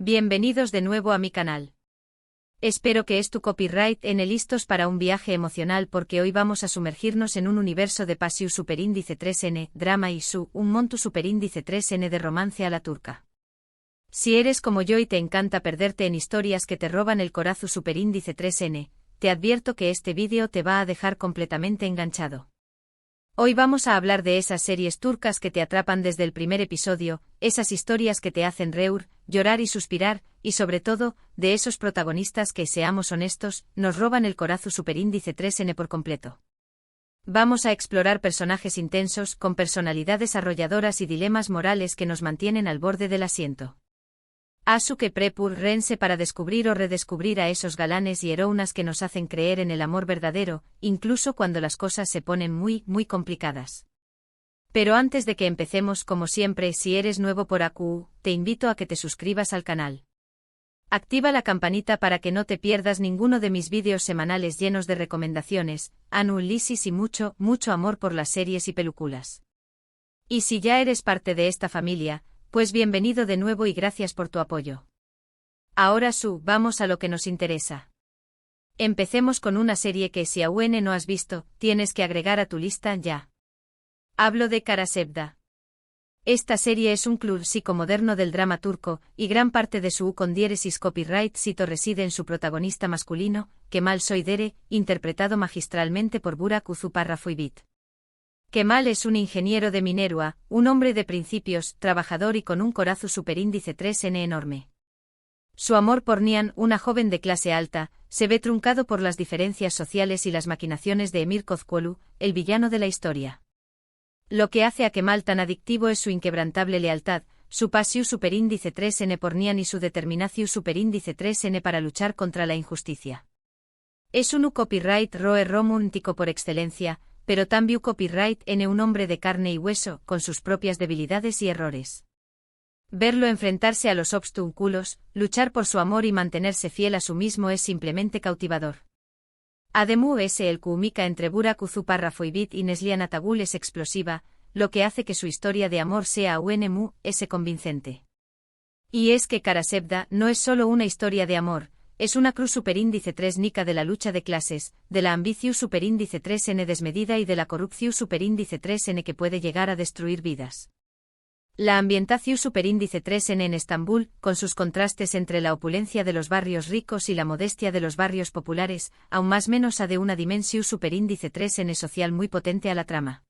Bienvenidos de nuevo a mi canal. Espero que tu copyright N listos para un viaje emocional porque hoy vamos a sumergirnos en un universo de Pasiu superíndice 3N, drama y un montu superíndice 3N de romance a la turca. Si eres como yo y te encanta perderte en historias que te roban el corazón superíndice 3N, te advierto que este vídeo te va a dejar completamente enganchado. Hoy vamos a hablar de esas series turcas que te atrapan desde el primer episodio, esas historias que te hacen reír, llorar y suspirar, y sobre todo, de esos protagonistas que, seamos honestos, nos roban el corazón superíndice 3N por completo. Vamos a explorar personajes intensos, con personalidades arrolladoras y dilemas morales que nos mantienen al borde del asiento. Asu que prepur rense para descubrir o redescubrir a esos galanes y heroínas que nos hacen creer en el amor verdadero, incluso cuando las cosas se ponen muy complicadas. Pero antes de que empecemos, como siempre, si eres nuevo por AQ, te invito a que te suscribas al canal. Activa la campanita para que no te pierdas ninguno de mis vídeos semanales llenos de recomendaciones, análisis y mucho amor por las series y películas. Y si ya eres parte de esta familia, pues bienvenido de nuevo y gracias por tu apoyo. Ahora vamos a lo que nos interesa. Empecemos con una serie que si aún no has visto, tienes que agregar a tu lista ya. Hablo de Karasevda. Esta serie es un club psicomoderno del drama turco, y gran parte de su con diéresis copyright cito reside en su protagonista masculino, Kemal Soydere, interpretado magistralmente por Burak Uzuparrafoybit. Kemal es un ingeniero de Minerva, un hombre de principios, trabajador y con un corazón superíndice 3N enorme. Su amor por Nihan, una joven de clase alta, se ve truncado por las diferencias sociales y las maquinaciones de Emir Kozkolu, el villano de la historia. Lo que hace a Kemal tan adictivo es su inquebrantable lealtad, su pasión superíndice 3N por Nihan y su determinación superíndice 3N para luchar contra la injusticia. Es un copyright roe romántico por excelencia, pero también copyright N un hombre de carne y hueso, con sus propias debilidades y errores. Verlo enfrentarse a los obstáculos, luchar por su amor y mantenerse fiel a sí mismo es simplemente cautivador. Además el química entre Burak Uzuparrafoybit y Neslihan Atagul es explosiva, lo que hace que su historia de amor sea convincente. Y es que Karasevda no es solo una historia de amor, es una cruz superíndice 3Nica de la lucha de clases, de la ambición superíndice 3N desmedida y de la corrupción superíndice 3N que puede llegar a destruir vidas. La ambientación superíndice 3N en Estambul, con sus contrastes entre la opulencia de los barrios ricos y la modestia de los barrios populares, aún más menos de una dimensión superíndice 3N social muy potente a la trama.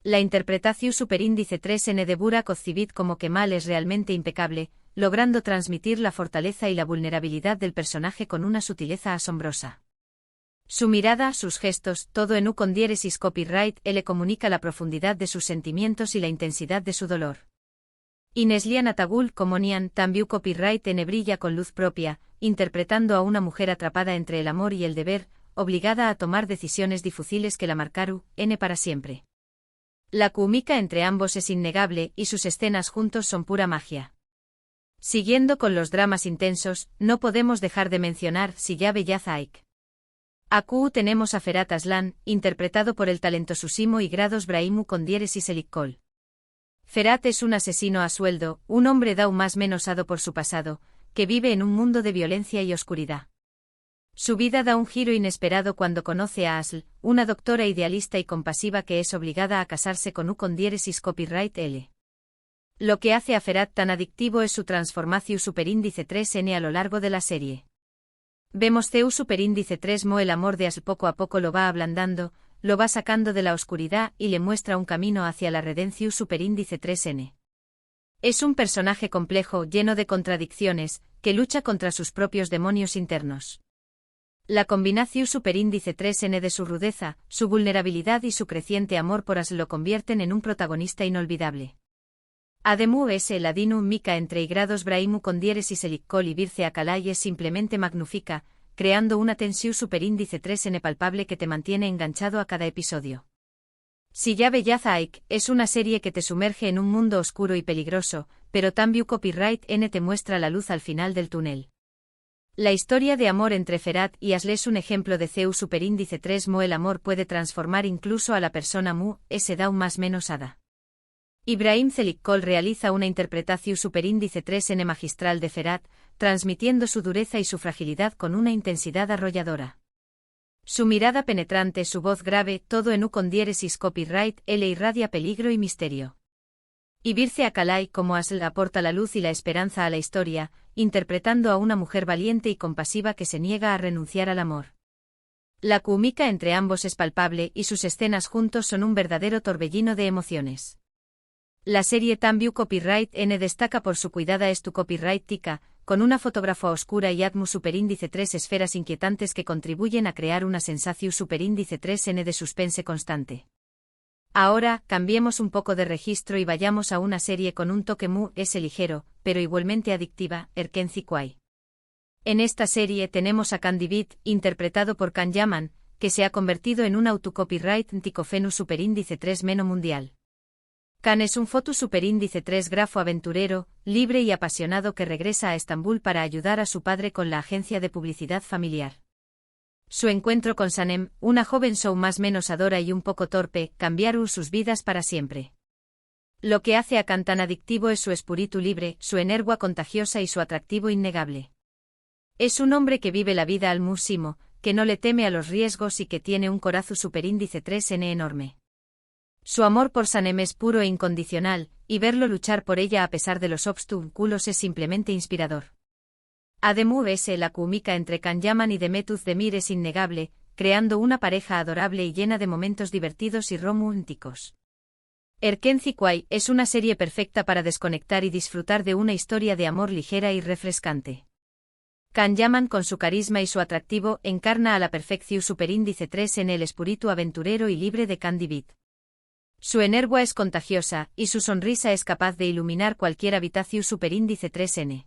La interpretación superíndice 3N de Burak Özçivit como Kemal es realmente impecable, logrando transmitir la fortaleza y la vulnerabilidad del personaje con una sutileza asombrosa. Su mirada, sus gestos, todo en con diéresis copyright le comunica la profundidad de sus sentimientos y la intensidad de su dolor. Y Neslihan Atagul como Nihan también copyright N brilla con luz propia, interpretando a una mujer atrapada entre el amor y el deber, obligada a tomar decisiones difíciles que la marcaron N para siempre. La química entre ambos es innegable y sus escenas juntos son pura magia. Siguiendo con los dramas intensos, no podemos dejar de mencionar Silla Beyaz Aik. Aquí tenemos a Ferhat Aslan, interpretado por el talentosísimo y grados Braimu con diéresis Elikkol. Ferhat es un asesino a sueldo, un hombre más menosado por su pasado, que vive en un mundo de violencia y oscuridad. Su vida da un giro inesperado cuando conoce a Asl, una doctora idealista y compasiva que es obligada a casarse con con diéresis copyright L. Lo que hace a Ferhat tan adictivo es su transformación superíndice 3N a lo largo de la serie. Vemos superíndice 3Mo el amor de Asl poco a poco lo va ablandando, lo va sacando de la oscuridad y le muestra un camino hacia la redención superíndice 3N. Es un personaje complejo, lleno de contradicciones, que lucha contra sus propios demonios internos. La combinación superíndice 3N de su rudeza, su vulnerabilidad y su creciente amor por Asl lo convierten en un protagonista inolvidable. Además el ladino mica entre y grados Braimu con diéresis Elikkol y Birce Akalay es simplemente magnífica, creando una tensión superíndice 3N palpable que te mantiene enganchado a cada episodio. Silla Beyaz Aik es una serie que te sumerge en un mundo oscuro y peligroso, pero también copyright N te muestra la luz al final del túnel. La historia de amor entre Ferhat y Asl es un ejemplo de superíndice 3Mo el amor puede transformar incluso a la persona se da un más menos hada. Ibrahim Celikkol realiza una interpretación superíndice 3N magistral de Ferhat, transmitiendo su dureza y su fragilidad con una intensidad arrolladora. Su mirada penetrante, su voz grave, todo en U con diéresis copyright, L irradia peligro y misterio. Ibirce Akalay como Asl aporta la luz y la esperanza a la historia, interpretando a una mujer valiente y compasiva que se niega a renunciar al amor. La química entre ambos es palpable y sus escenas juntos son un verdadero torbellino de emociones. La serie Tambiu Copyright N destaca por su cuidada estu copyright tica, con una fotografía oscura y atmos superíndice 3 esferas inquietantes que contribuyen a crear una sensación superíndice 3N de suspense constante. Ahora, cambiemos un poco de registro y vayamos a una serie con un toque ligero, pero igualmente adictiva, Erkenci Kwai. En esta serie tenemos a Candy Beat, interpretado por Can Yaman, que se ha convertido en un autocopyright ticofenu superíndice 3 meno mundial. Can es un foto superíndice 3 grafo aventurero, libre y apasionado que regresa a Estambul para ayudar a su padre con la agencia de publicidad familiar. Su encuentro con Sanem, una joven show más menos adora y un poco torpe, cambiaron sus vidas para siempre. Lo que hace a Can tan adictivo es su espíritu libre, su energía contagiosa y su atractivo innegable. Es un hombre que vive la vida al máximo, que no le teme a los riesgos y que tiene un corazón superíndice 3N enorme. Su amor por Sanem es puro e incondicional, y verlo luchar por ella a pesar de los obstáculos es simplemente inspirador. Además, la química entre Can Yaman y Demetuz Demir es innegable, creando una pareja adorable y llena de momentos divertidos y románticos. Erkenci Kwai es una serie perfecta para desconectar y disfrutar de una historia de amor ligera y refrescante. Can Yaman con su carisma y su atractivo encarna a la perfección superíndice 3 en el espíritu aventurero y libre de Candy Beat. Su energía es contagiosa, y su sonrisa es capaz de iluminar cualquier habitación superíndice 3N.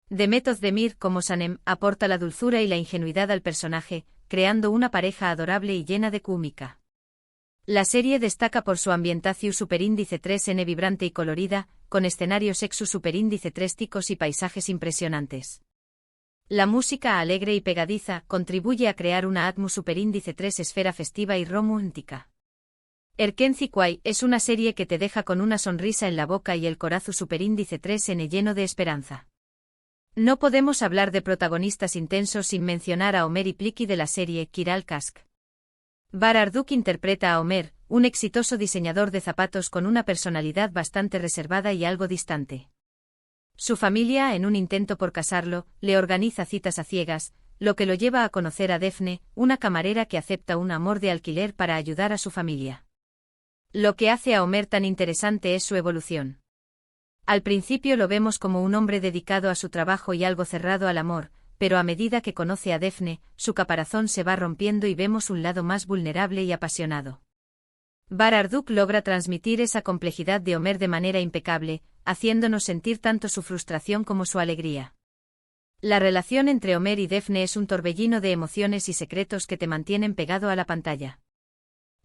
Demetuz Demir como Sanem aporta la dulzura y la ingenuidad al personaje, creando una pareja adorable y llena de química. La serie destaca por su ambientación superíndice 3N vibrante y colorida, con escenarios sexu superíndice 3 ticos y paisajes impresionantes. La música alegre y pegadiza contribuye a crear una atmósfera superíndice 3 esfera festiva y romántica. Erkenci Kwai es una serie que te deja con una sonrisa en la boca y el corazón superíndice 3N lleno de esperanza. No podemos hablar de protagonistas intensos sin mencionar a Omer Ipliqui de la serie Kiral Kask. Bararduk interpreta a Omer, un exitoso diseñador de zapatos con una personalidad bastante reservada y algo distante. Su familia, en un intento por casarlo, le organiza citas a ciegas, lo que lo lleva a conocer a Defne, una camarera que acepta un amor de alquiler para ayudar a su familia. Lo que hace a Omer tan interesante es su evolución. Al principio lo vemos como un hombre dedicado a su trabajo y algo cerrado al amor, pero a medida que conoce a Defne, su caparazón se va rompiendo y vemos un lado más vulnerable y apasionado. Bararduk logra transmitir esa complejidad de Omer de manera impecable, haciéndonos sentir tanto su frustración como su alegría. La relación entre Omer y Defne es un torbellino de emociones y secretos que te mantienen pegado a la pantalla.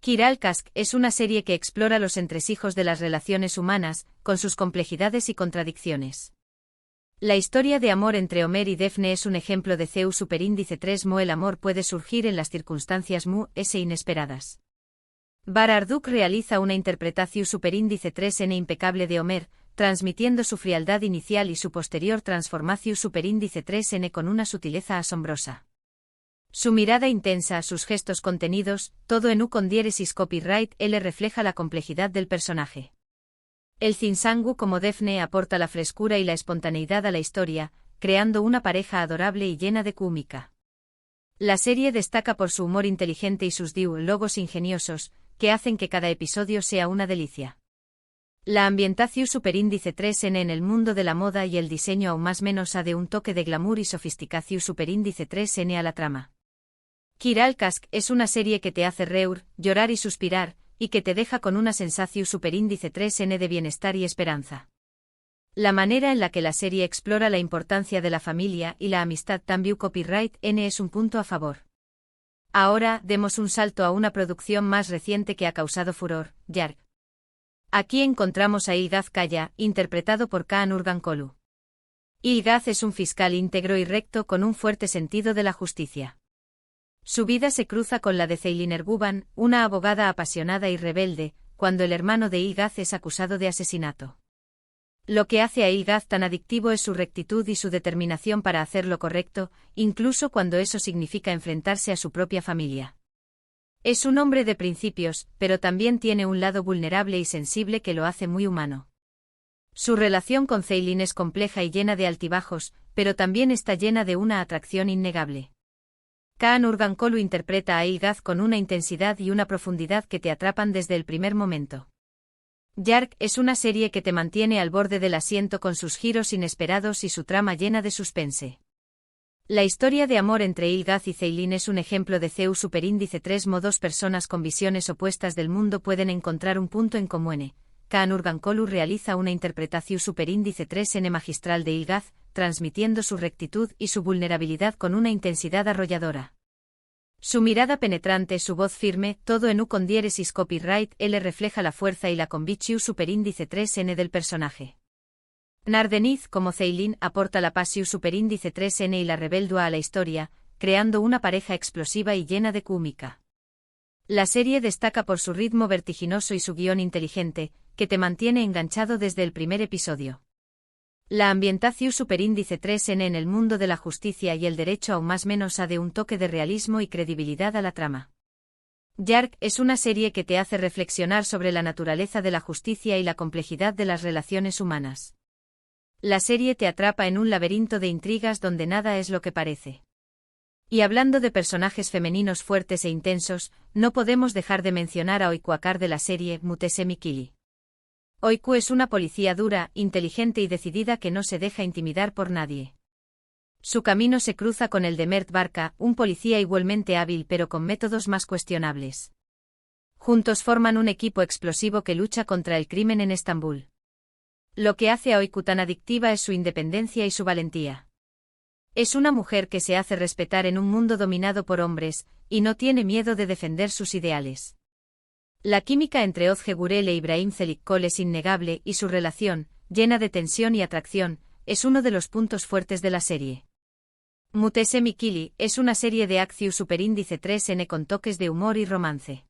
Kiral Kask es una serie que explora los entresijos de las relaciones humanas, con sus complejidades y contradicciones. La historia de amor entre Omer y Defne es un ejemplo de CEU superíndice 3 el amor puede surgir en las circunstancias inesperadas. Bararduk realiza una interpretación superíndice 3N impecable de Omer, transmitiendo su frialdad inicial y su posterior transformación superíndice 3N con una sutileza asombrosa. Su mirada intensa, sus gestos contenidos, todo en U con diéresis copyright L refleja la complejidad del personaje. El Zinsangu como Defne aporta la frescura y la espontaneidad a la historia, creando una pareja adorable y llena de química. La serie destaca por su humor inteligente y sus diálogos ingeniosos, que hacen que cada episodio sea una delicia. La ambientación superíndice 3N en el mundo de la moda y el diseño aún más menos de un toque de glamour y sofisticación superíndice 3N a la trama. Kiral Kask es una serie que te hace reír, llorar y suspirar, y que te deja con una sensación superíndice 3N de bienestar y esperanza. La manera en la que la serie explora la importancia de la familia y la amistad Tambiu Copyright N es un punto a favor. Ahora, demos un salto a una producción más reciente que ha causado furor, Yarg. Aquí encontramos a Ilgaz Kaya, interpretado por Kaan Urgankolu. Ilgaz es un fiscal íntegro y recto con un fuerte sentido de la justicia. Su vida se cruza con la de Ceylin Erguvan, una abogada apasionada y rebelde, cuando el hermano de Ilgaz es acusado de asesinato. Lo que hace a Ilgaz tan adictivo es su rectitud y su determinación para hacer lo correcto, incluso cuando eso significa enfrentarse a su propia familia. Es un hombre de principios, pero también tiene un lado vulnerable y sensible que lo hace muy humano. Su relación con Celine es compleja y llena de altibajos, pero también está llena de una atracción innegable. Kaan Urgankolu interpreta a Ilgaz con una intensidad y una profundidad que te atrapan desde el primer momento. Yark es una serie que te mantiene al borde del asiento con sus giros inesperados y su trama llena de suspense. La historia de amor entre Ilgaz y Celine es un ejemplo de CEU superíndice 3. Dos personas con visiones opuestas del mundo pueden encontrar un punto en común. Kaan Urgankolu realiza una interpretación superíndice 3N magistral de Ilgaz, transmitiendo su rectitud y su vulnerabilidad con una intensidad arrolladora. Su mirada penetrante, su voz firme, todo en U con diéresis copyright L refleja la fuerza y la conviction superíndice 3N del personaje. Nardeniz, como Celine, aporta la passion superíndice 3N y la rebeldía a la historia, creando una pareja explosiva y llena de cómica. La serie destaca por su ritmo vertiginoso y su guión inteligente, que te mantiene enganchado desde el primer episodio. La ambientación superíndice 3N en el mundo de la justicia y el derecho aún más menos da un toque de realismo y credibilidad a la trama. Yark es una serie que te hace reflexionar sobre la naturaleza de la justicia y la complejidad de las relaciones humanas. La serie te atrapa en un laberinto de intrigas donde nada es lo que parece. Y hablando de personajes femeninos fuertes e intensos, no podemos dejar de mencionar a Oiku Akar de la serie Mutesemi Kili. Oiku es una policía dura, inteligente y decidida que no se deja intimidar por nadie. Su camino se cruza con el de Mert Barka, un policía igualmente hábil pero con métodos más cuestionables. Juntos forman un equipo explosivo que lucha contra el crimen en Estambul. Lo que hace a Oiku tan adictiva es su independencia y su valentía. Es una mujer que se hace respetar en un mundo dominado por hombres, y no tiene miedo de defender sus ideales. La química entre Ozge Gurel e Ibrahim Çelikkol es innegable y su relación, llena de tensión y atracción, es uno de los puntos fuertes de la serie. Mutesemi Kili es una serie de acción superíndice 3N con toques de humor y romance.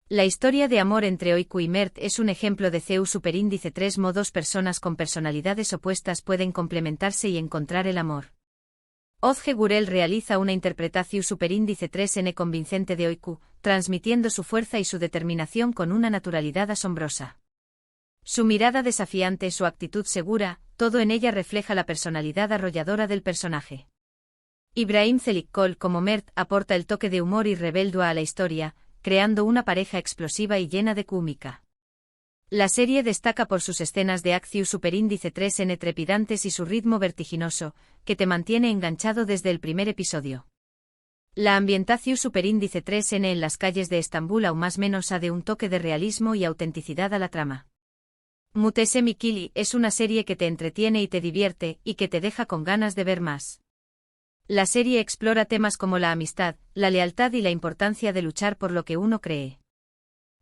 La historia de amor entre Oiku y Mert es un ejemplo de CEU superíndice 3. Dos personas con personalidades opuestas pueden complementarse y encontrar el amor. Ozge Gurel realiza una interpretación superíndice 3N convincente de Oiku, transmitiendo su fuerza y su determinación con una naturalidad asombrosa. Su mirada desafiante, su actitud segura, todo en ella refleja la personalidad arrolladora del personaje. Ibrahim Çelikkol como Mert aporta el toque de humor y rebeldía a la historia, creando una pareja explosiva y llena de cómica. La serie destaca por sus escenas de acción superíndice 3N trepidantes y su ritmo vertiginoso, que te mantiene enganchado desde el primer episodio. La ambientación superíndice 3N en las calles de Estambul aún más menos da un toque de realismo y autenticidad a la trama. Mutesemi Kili es una serie que te entretiene y te divierte, y que te deja con ganas de ver más. La serie explora temas como la amistad, la lealtad y la importancia de luchar por lo que uno cree.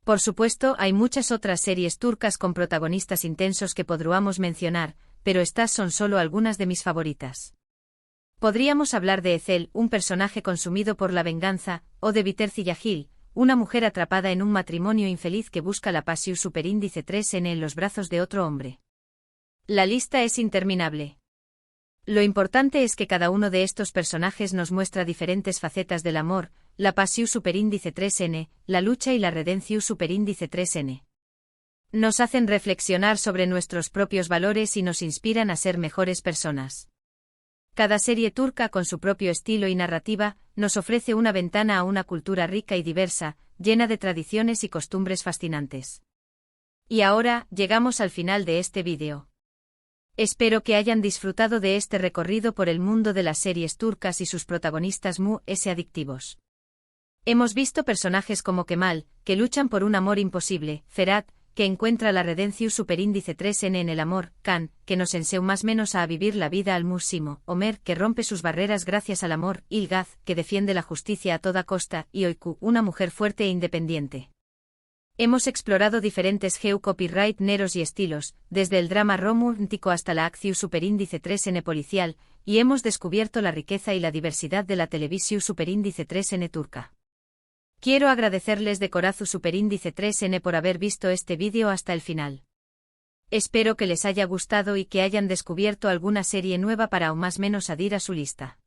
Por supuesto, hay muchas otras series turcas con protagonistas intensos que podríamos mencionar, pero estas son solo algunas de mis favoritas. Podríamos hablar de Ezel, un personaje consumido por la venganza, o de Biter Ziyagil, una mujer atrapada en un matrimonio infeliz que busca la pasión superíndice 3N en los brazos de otro hombre. La lista es interminable. Lo importante es que cada uno de estos personajes nos muestra diferentes facetas del amor, la pasión superíndice 3N, la lucha y la redención superíndice 3N. Nos hacen reflexionar sobre nuestros propios valores y nos inspiran a ser mejores personas. Cada serie turca con su propio estilo y narrativa, nos ofrece una ventana a una cultura rica y diversa, llena de tradiciones y costumbres fascinantes. Y ahora, llegamos al final de este vídeo. Espero que hayan disfrutado de este recorrido por el mundo de las series turcas y sus protagonistas adictivos. Hemos visto personajes como Kemal, que luchan por un amor imposible, Ferhat, que encuentra la redención superíndice 3N en el amor, Kan, que nos enseña más menos a vivir la vida al máximo, Omer, que rompe sus barreras gracias al amor, Ilgaz, que defiende la justicia a toda costa, y Oiku, una mujer fuerte e independiente. Hemos explorado diferentes copyright neros y estilos, desde el drama romántico hasta la acción superíndice 3N policial, y hemos descubierto la riqueza y la diversidad de la televisión superíndice 3N turca. Quiero agradecerles de corazón Superíndice 3N por haber visto este vídeo hasta el final. Espero que les haya gustado y que hayan descubierto alguna serie nueva para o más menos adir a su lista.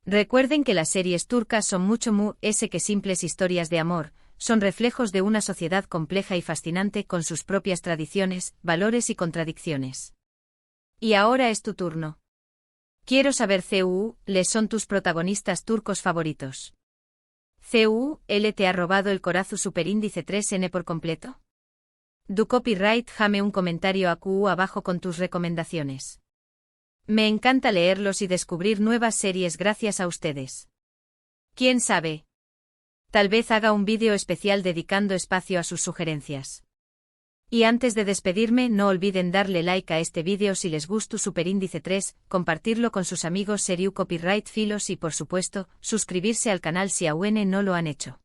Recuerden que las series turcas son mucho que simples historias de amor, son reflejos de una sociedad compleja y fascinante con sus propias tradiciones, valores y contradicciones. Y ahora es tu turno. Quiero saber ¿les son tus protagonistas turcos favoritos? ¿Te ha robado el corazón Superíndice 3N por completo? Du copyright jame un comentario abajo con tus recomendaciones. Me encanta leerlos y descubrir nuevas series gracias a ustedes. ¿Quién sabe? Tal vez haga un vídeo especial dedicando espacio a sus sugerencias. Y antes de despedirme, no olviden darle like a este vídeo si les gustó Superíndice 3, compartirlo con sus amigos Seriu Copyright Filos y por supuesto, suscribirse al canal si aún no lo han hecho.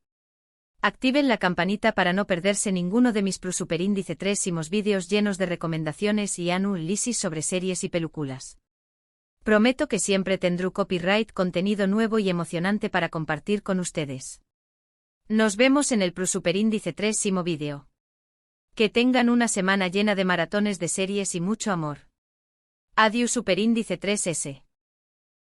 Activen la campanita para no perderse ninguno de mis Superíndice 3 vídeos llenos de recomendaciones y análisis sobre series y películas. Prometo que siempre tendré copyright contenido nuevo y emocionante para compartir con ustedes. Nos vemos en el Superíndice 3 vídeo. Que tengan una semana llena de maratones de series y mucho amor. Adiós Superíndice 3S.